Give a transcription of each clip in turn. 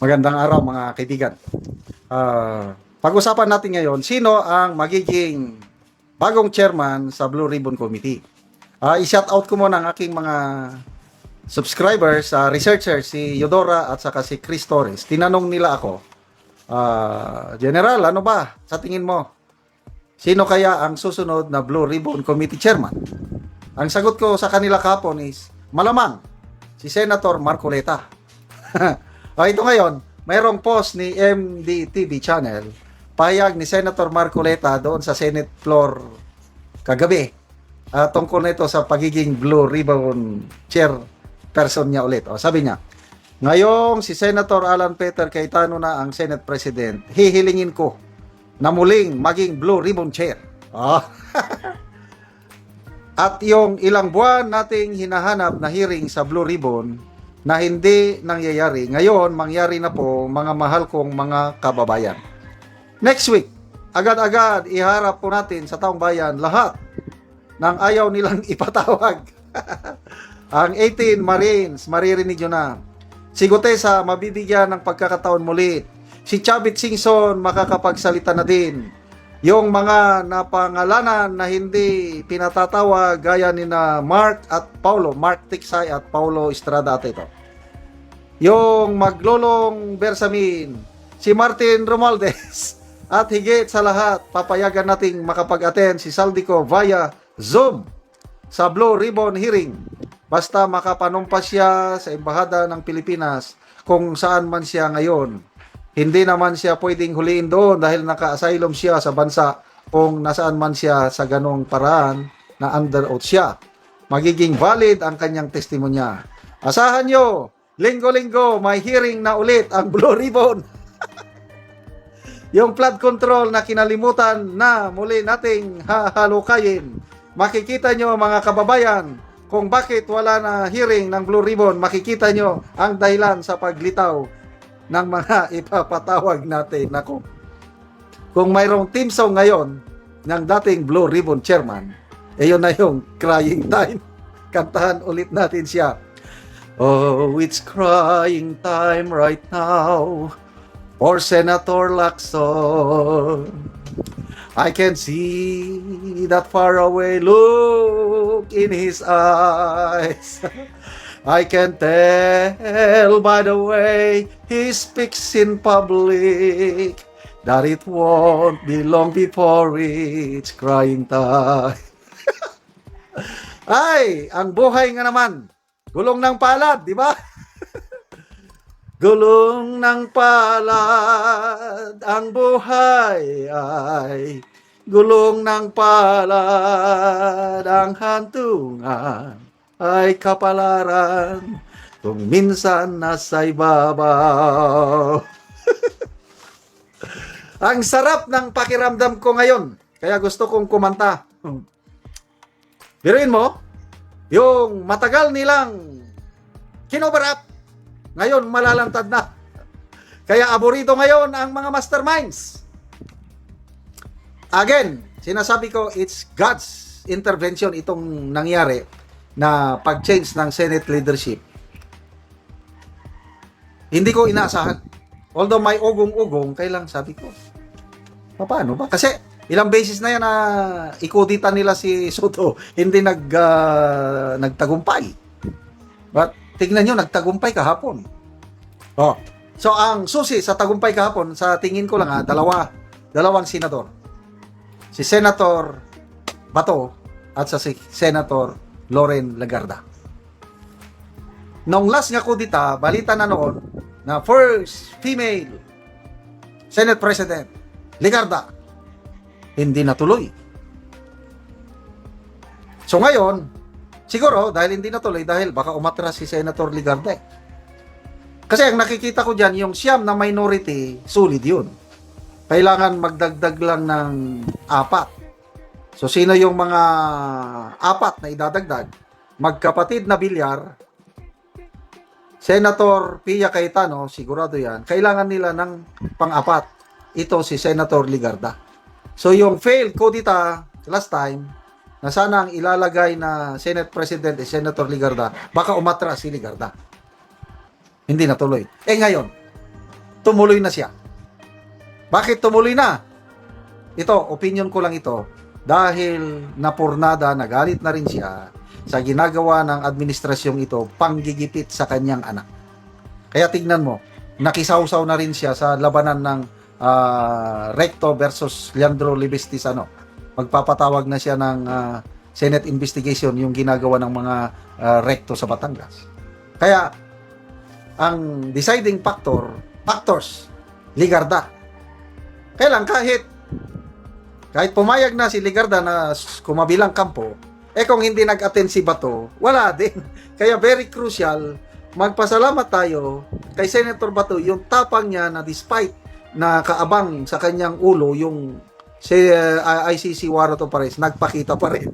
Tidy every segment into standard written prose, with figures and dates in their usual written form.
Magandang araw mga kaibigan. Pag-usapan natin ngayon, sino ang magiging bagong chairman sa Blue Ribbon Committee. I-shout out ko muna ang aking mga subscribers, researchers, si Eudora at saka si Chris Torres. Tinanong nila ako, General, ano ba sa tingin mo? Sino kaya ang susunod na Blue Ribbon Committee chairman? Ang sagot ko sa kanila kahapon is, malamang, si Senator Marcoleta. Ito ngayon, mayroong post ni MDTV channel, pahayag ni Senator Marcoleta doon sa Senate floor kagabi tungkol nito sa pagiging Blue Ribbon chairperson niya ulit. Sabi niya, ngayong si Senator Alan Peter Cayetano na ang Senate President, hihilingin ko na muling maging Blue Ribbon chair. At yung ilang buwan nating hinahanap na hearing sa Blue Ribbon na hindi nangyayari, ngayon mangyari na po, mga mahal kong mga kababayan. Next week, agad-agad iharap po natin sa taong bayan lahat ng ayaw nilang ipatawag. Ang 18 Marines, maririnig nyo na. Si Gutesa, mabibigyan ng pagkakataon muli. Si Chavit Singson, makakapagsalita na din. Yung mga napangalanan na hindi pinatatawag gaya ni na Mark Tiksay at Paulo Estrada at ito. Yung maglolong Bersamin, si Martin Romualdez at higit sa lahat, papayagan nating makapag-attend si Saldico via Zoom sa Blue Ribbon hearing. Basta makapanumpas siya sa Embahada ng Pilipinas kung saan man siya ngayon. Hindi naman siya pwedeng huliin doon dahil naka-asylum siya sa bansa kung nasaan man siya sa ganong paraan na under oath siya. Magiging valid ang kanyang testimonya. Asahan nyo, linggo-linggo may hearing na ulit ang Blue Ribbon. Yung flood control na kinalimutan na muli nating hahalukayin. Makikita nyo mga kababayan kung bakit wala na hearing ng Blue Ribbon. Makikita nyo ang dahilan sa paglitaw ng mga ipapatawag natin. Naku, kung mayroong team song ngayon ng dating Blue Ribbon chairman, yun na yung crying time. Kantahan ulit natin siya. Oh, it's crying time right now for Senator Lacson. I can see that faraway look in his eyes. I can tell by the way he speaks in public that it won't be long before it's crying time. Ay, ang buhay nga naman. Gulong ng palad, di ba? Gulong ng palad, ang buhay ay gulong ng palad, ang hantungan ay kapalaran kung minsan nasa ibabaw. Ang sarap ng pakiramdam ko ngayon, kaya gusto kong kumanta. Biruin mo, yung matagal nilang kinover-up, ngayon malalantad na. Kaya aburido ngayon ang mga masterminds. Again, sinasabi ko, it's God's intervention itong nangyari na pag-change ng Senate leadership. Hindi ko inaasahan. Although may ugong-ugong, kailang sabi ko, paano ba? Kasi ilang beses na yan na ikuditan nila si Soto, hindi nagtagumpay. But tignan nyo, nagtagumpay kahapon. So ang susi sa tagumpay kahapon, sa tingin ko lang dalawang senador. Si Senator Bato at si Senator Loren Legarda. Nung last nga kudita, balita na noon na first female Senate President, Legarda, hindi natuloy. So ngayon, siguro dahil hindi natuloy, dahil baka umatras si Senator Legarda. Kasi ang nakikita ko dyan, yung siyam na minority, solid yun. Kailangan magdagdag lang ng 4. So, sino yung mga 4 na idadagdag? Magkapatid na Bilyar, Senator Pia Cayetano, sigurado yan, kailangan nila ng pang-4. Ito si Senator Legarda. So, yung failed kudita last time, na sana ang ilalagay na Senate President ay Senator Legarda, baka umatras si Legarda. Hindi natuloy. Ngayon, tumuloy na siya. Bakit tumuloy na? Ito, opinion ko lang ito. Dahil napurnada, nagalit na rin siya sa ginagawa ng administrasyong ito, panggigipit sa kanyang anak. Kaya tignan mo, nakisawsaw na rin siya sa labanan ng Recto versus Leandro Libestis. Magpapatawag na siya ng Senate investigation yung ginagawa ng mga Recto sa Batangas. Kaya, ang deciding factors, Ligarda. Kaya lang, kahit pumayag na si Ligarda na kumabilang kampo, kung hindi nag-attend si Bato, wala din. Kaya very crucial, magpasalamat tayo kay Senator Bato, yung tapang niya na despite na kaabang sa kanyang ulo, yung ICC warrant of arrest, nagpakita pa rin.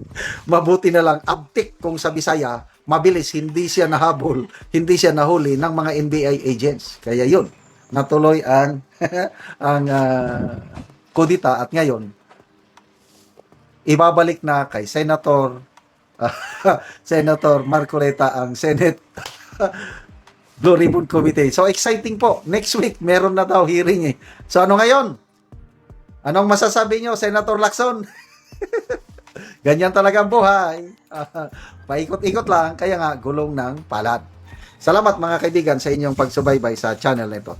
Mabuti na lang, uptick kung sa Bisaya, mabilis, hindi siya nahabol, hindi siya nahuli ng mga NBI agents. Kaya yun, natuloy ang kudita at ngayon, ibabalik na kay Senator Marcoleta ang Senate Blue Ribbon Committee. So exciting po. Next week, meron na daw hearing eh. So ano ngayon? Anong masasabi nyo, Senator Lacson? Ganyan talaga ang buhay. Paikot-ikot lang, kaya nga gulong ng palad. Salamat mga kaibigan sa inyong pagsubaybay sa channel nito.